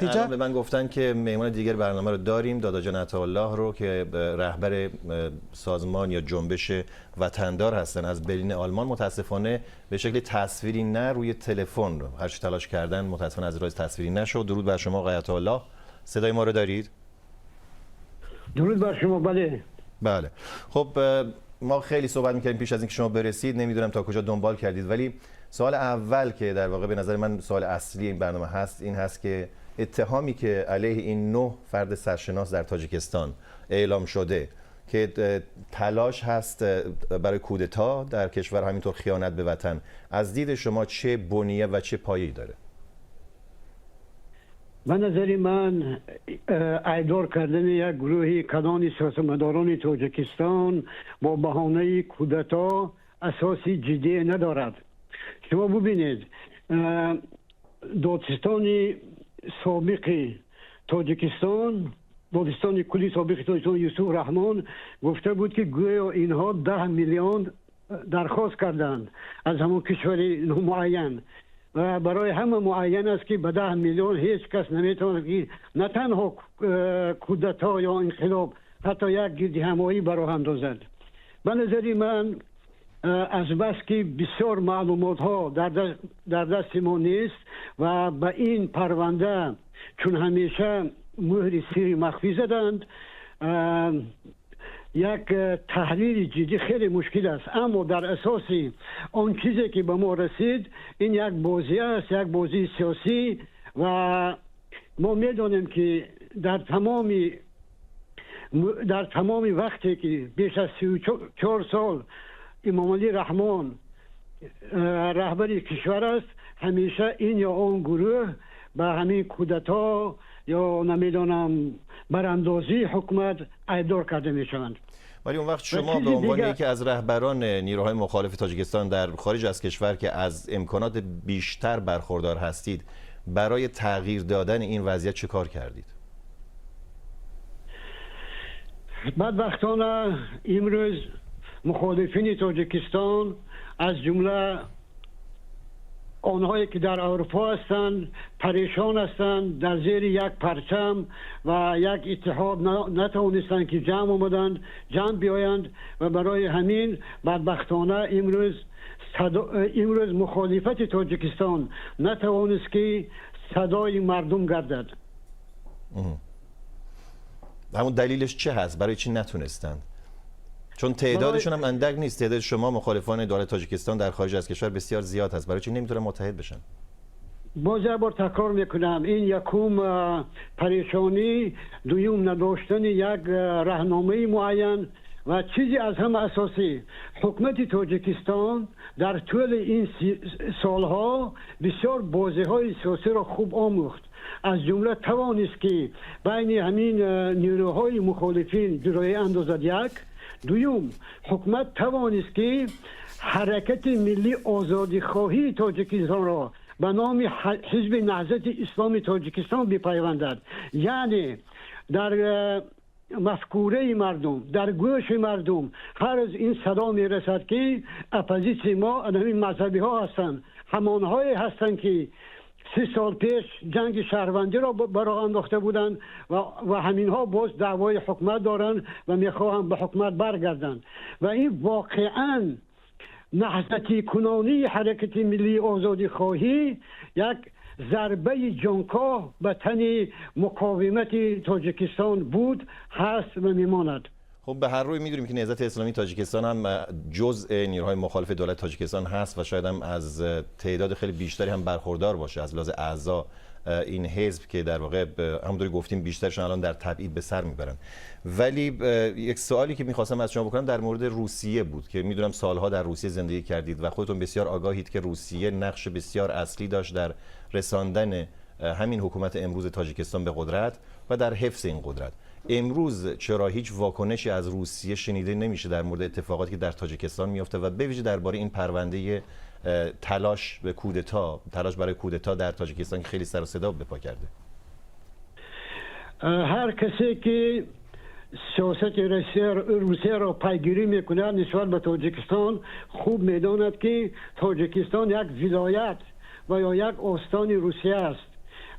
الان به من گفتن که مهمان دیگر برنامه رو داریم، دادا جان عطاالله رو که رهبر سازمان یا جنبش وطندار هستن از برلین آلمان. متاسفانه به شکل تصویری نه، روی تلفن رو هرچی تلاش کردن متاسفانه از راه تصویری نشد. درود بر شما آقای عطاالله، صدای ما رو دارید؟ درود بر شما. بله. خب ما خیلی صحبت می‌کردیم پیش از اینکه شما برسید، نمیدونم تا کجا دنبال کردید، ولی سوال اول که در واقع به نظر من سوال اصلی این برنامه هست این هست که اتهامی که علیه این 9 فرد سرشناس در تاجیکستان اعلام شده که تلاش هست برای کودتا در کشور، همینطور خیانت به وطن، از دید شما چه بنیه و چه پایه‌ای داره؟ به نظر من ایدار کردن یک گروهی کلان سیاستمداران تاجیکستان با بهانه کودتا اساسی جدی ندارد. شما ببینید دادستان سابق تاجیکستان، دادستان کلی سابق تاجیکستان یوسف رحمان گفته بود که گویا اینها 10 میلیون درخواست کردند از همون کشور معین و برای همه معین است که به 10 میلیون هیچ کس نمیتواند که نه تنها کودتا یا انقلاب حتی یک گردی همایی برای اندازد. به نظر من از بس که بسیار معلومات ها در دست ما نیست و به این پرونده چون همیشه مهر سری مخفی زدند، یک تحلیل جدی خیلی مشکل است. اما در اساس آن چیزی که به ما رسید این یک بازی است، یک بازی سیاسی و ما میدانیم که در تمام وقتی که بیش از 34 سال امام علی رحمان رهبر کشور است، همیشه این یا آن گروه به همین کودتا یا نمیدانم براندازی حکومت ایدار کرده می شوند. ولی اون وقت شما به عنوان یکی از رهبران نیروهای مخالف تاجیکستان در خارج از کشور که از امکانات بیشتر برخوردار هستید، برای تغییر دادن این وضعیت چه کار کردید؟ بدبختانه امروز مخالفین تاجیکستان از جمله آنهایی که در اروپا هستند پریشان هستند، در زیر یک پرچم و یک اتحاد نتوانستند که جمع بیایند و برای همین بدبختانه امروز مخالفت تاجیکستان نتوانست که صدای مردم گردد. همون دلیلش چه هست؟ برای چی نتونستند؟ چون تعدادشون هم اندک نیست. تعداد شما مخالفان دولت تاجیکستان در خارج از کشور بسیار زیاد هست. برای چی نمیتونن متحد بشن؟ باز یک بار تکرار میکنم، این یکم پریشانی، دوم نداشتن یک راهنمای معین و چیزی از همه اساسی حکومت تاجیکستان در طول این سالها بسیار بازی‌های سیاسی را خوب آموخت. از جمله توانست که بین همین نیروهای مخالفین جلوی اندازد. یک دوم حکومت توانست که حرکت ملی آزادی خواهی تاجیکستان را به نام حزب نهضت اسلامی تاجیکستان بپیوندد. یعنی در مفکوره مردم، در گوش مردم هر از این صدا میرسد که اپوزیسیون ما همین مذهبی ها هستند، همانهایی هستند که 30 سال پیش جنگ شهروندی را برای انداخته بودند و همین ها باز دعوای حکومت دارند و میخواهند به حکومت برگردند و این واقعا نهضت کنانی حرکت ملی آزادی خواهی یک ضربه جانکاه به تن مقاومت تاجیکستان بود، هست و میماند. خب به هر روی میدونیم که نهضت اسلامی تاجیکستان هم جزء نیروهای مخالف دولت تاجیکستان هست و شاید هم از تعداد خیلی بیشتری هم برخوردار باشه از لحاظ اعضا این حزب که در واقع همونطوری گفتیم بیشترشون الان در تبعید به سر میبرن. ولی یک سوالی که میخواستم از شما بکنم در مورد روسیه بود که میدونم سالها در روسیه زندگی کردید و خودتون بسیار آگاهید که روسیه نقش بسیار اصلی داشت در رساندن همین حکومت امروز تاجیکستان به قدرت و در حفظ این قدرت. امروز چرا هیچ واکنشی از روسیه شنیده نمیشه در مورد اتفاقاتی که در تاجیکستان میفته و به ویژه درباره این پرونده تلاش به کودتا، تلاش برای کودتا در تاجیکستان که خیلی سر و صدا به پا کرده؟ هر کسی که سیاست روسیه را پیگیری میکنه نسبت به تاجیکستان خوب میداند که تاجیکستان یک ولایت و یا یک استان روسیه است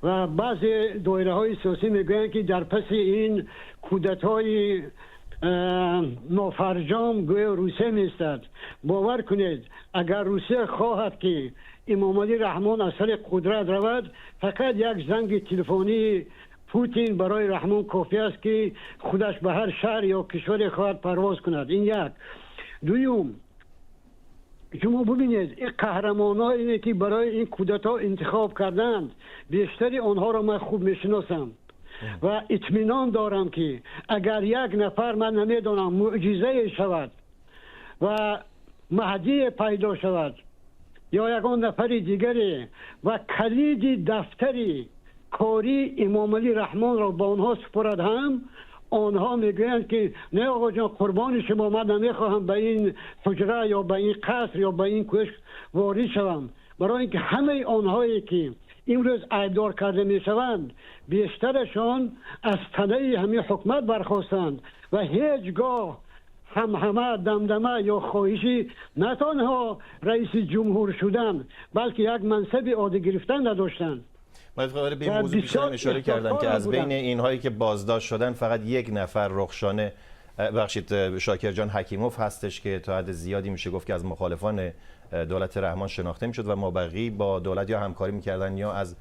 و بعضی دایره های سیاسی میگویند که در پس این کودتای نافرجام گویا روسیه میستد. باور کنید اگر روسیه خواهد که امام علی رحمان از سر قدرت رود، فقط یک زنگ تلفنی پوتین برای رحمان کافی است که خودش به هر شهر یا کشور خواهد پرواز کند. این یک. دوم، شما ببینید این قهرمانایی که برای این کودتا انتخاب کردند، بیشتری آنها را من خوب میشناسم و اطمینان دارم که اگر یک نفر، من نمیدانم، معجزه شود و مهدی پیدا شود یا یگان نفر دیگری و کلید دفتری کاری امام علی رحمان را با آنها سپرد، هم آنها میگویند که نه آقا جان قربان شما، من نمیخواهم به این حجره یا به این قصر یا به این کوشک وارد شوم. برای اینکه همه آنهایی که امروز ایدار کرده میشوند بیشترشان از تله همین حکومت برخواستند و هیچگاه همه دمدمه یا خواهشی نه تنها رئیس جمهور شدن بلکه یک منصب عالی گرفتن نداشتند. من به این موضوع بیشتر اشاره کردم که از بین اینهایی که بازداشت شدن فقط یک نفر رخشانه شاکر جان حکیموف هستش که تا حد زیادی میشه گفت که از مخالفان دولت رحمان شناخته میشد و مابقی با دولت یا همکاری میکردن یا از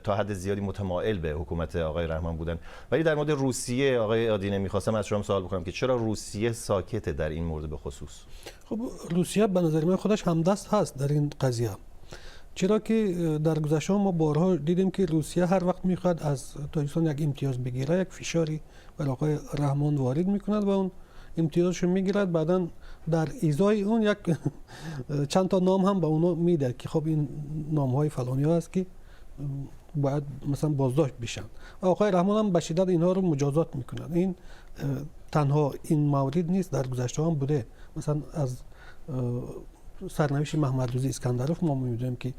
تا حد زیادی متمایل به حکومت آقای رحمان بودن. ولی در مورد روسیه آقای آدینه میخواستم از شما سوال بکنم که چرا روسیه ساکته در این مورد به خصوص؟ خب روسیه به نظر من خودش همدست هست در این قضیه، چرا که در گذشته ما بارها دیدیم که روسیه هر وقت میخواد از تاجیکستان یک امتیاز بگیره یک فشاری بر آقای رحمان وارد میکند و اون امتیازش میگیرد، بعدا در ازای اون یک چند تا نام هم به اونو میده که خب این نام های فلانی ها است که باید مثلا بازداشت بشن و آقای رحمان هم به شدت اینها رو مجازات میکنند. این تنها این مورد نیست، در گذشته هم بوده. مثلا از سرنوشت محمد رضا اسکندروف ما می‌دونیم که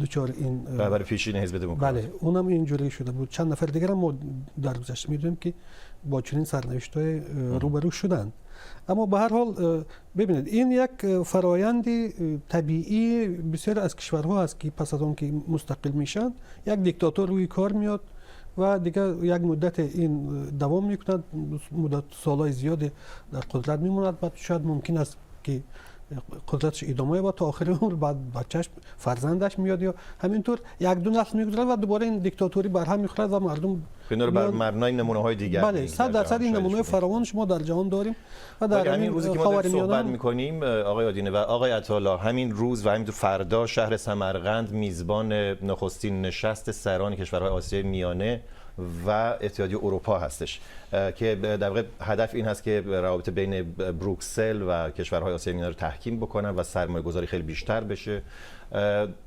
دوچار این رهبر پیشین حزب دموکرات، بله اونم اینجوری شده بود. چند نفر دیگر هم ما در گذشته می‌دونیم که با چنین سرنوشت‌های روبرو شدند. اما به هر حال ببینید این یک فرایند طبیعی بسیار از کشورها هست که پس از آن که مستقل میشن یک دیکتاتور روی کار میاد و دیگه یک مدت این دوام میکند، مدت سالهای زیادی در قدرت میموند، بعد شاید ممکن است که قدرتش ادامه با تا آخر عمر، بعد بچهش فرزندش میاد یا همینطور یک دو نسل میگذره و دوباره این دیکتاتوری برهم میخوره و مردم اینا رو بر مبنای نمونه‌های دیگر. بله 100% این نمونه فراوان شما در جهان داریم و در همین روزی که ما داریم صحبت می‌کنیم آقای آدینه و آقای عطاالله، همین روز و همینطور فردا شهر سمرقند میزبان نخستین نشست سران کشورهای آسیای میانه و اتحادیه اروپا هستش که در واقع هدف این هست که روابط بین بروکسل و کشورهای آسیای میانه رو تحکیم بکنن و سرمایه‌گذاری خیلی بیشتر بشه.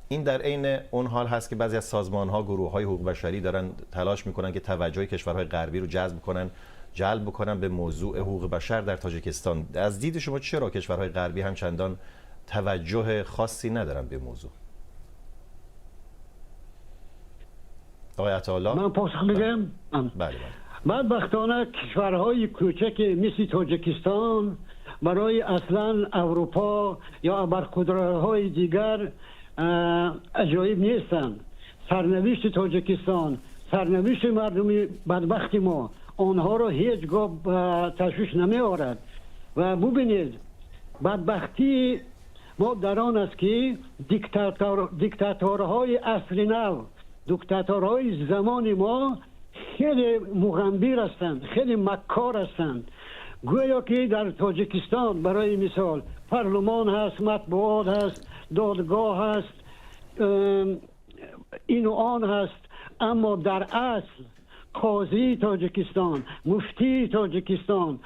این در عین اون حال هست که بعضی از سازمان‌ها، گروه‌های حقوق بشری دارن تلاش میکنن که توجه کشورهای غربی رو جلب بکنن به موضوع حقوق بشر در تاجیکستان. از دید شما چرا کشورهای غربی همچندان توجه خاصی ندارن به موضوع؟ آقای عطاالله من پاسخ میگم. بله. بدبختانه کشورهای کوچک مثل تاجیکستان برای اصلا اروپا یا ابرقدرت‌های دیگر عجایب نیستند. سرنوشت تاجیکستان، سرنوشت مردم بدبخت ما، آنها را هیچگاه تشویش نمی آورد. و ببینید بدبختی ما در آن است که دیکتاتورهای اصل نو، دیکتاتورهای زمان ما خیلی مغنبیر هستند، خیلی مکار هستند. گویا که در تاجیکستان برای مثال پارلمان هست، مطبوعات هست، دادگاه هست، این و آن هست، اما در اصل قاضی تاجیکستان، مفتی تاجیکستان،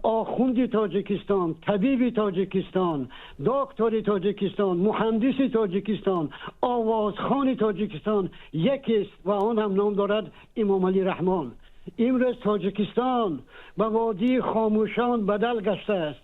آخوندی تاجیکستان، طبیب تاجیکستان، دکتر تاجیکستان، مهندس تاجیکستان، آوازخوان تاجیکستان یکی است و آن هم نام دارد امام علی رحمان. امروز تاجیکستان به وادی خاموشان بدل گشته است.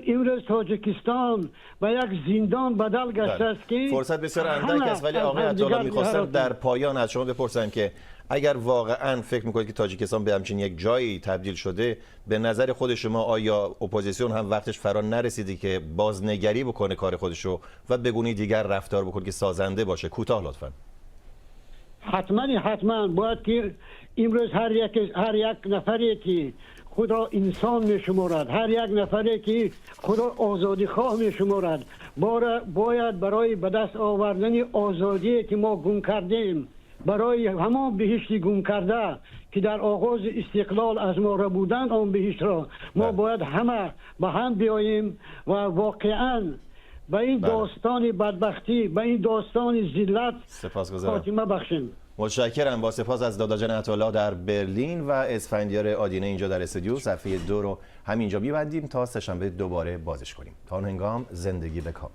امروز تاجیکستان به یک زندان بدل گشته است که فرصت بسیار اندک است. ولی آقای عطاالله می‌خواستم در پایان از شما بپرسم که اگر واقعا فکر میکنید که تاجیکستان به همچین یک جایی تبدیل شده، به نظر خود شما آیا اپوزیسیون هم وقتش فرا نرسیدی که بازنگری بکنه کار خودشو و به گونه‌ای دیگر رفتار بکنه که سازنده باشه؟ کوتاه لطفاً. حتما باید که امروز هر یک نفری که خدا انسان می شمارد، هر یک نفری که خدا آزادی خواه می شمارد، باید برای به دست آوردن آزادی که ما گم کردیم، برای همان بهشتی گم کرده که در آغاز استقلال از ما را بودند، آن بهشت را ما باید همه به هم بیاییم و واقعا به این داستان بدبختی، به این داستان ذلت خاتمه بخشیم. متشکرم. با سپاس از دادا جان عطاالله در برلین و اسفندیار آدینه اینجا در استودیو. صفحه 2 رو همینجا می‌بندیم تا سه‌شنبه دوباره بازش کنیم. تا اون هنگام زندگی بکام.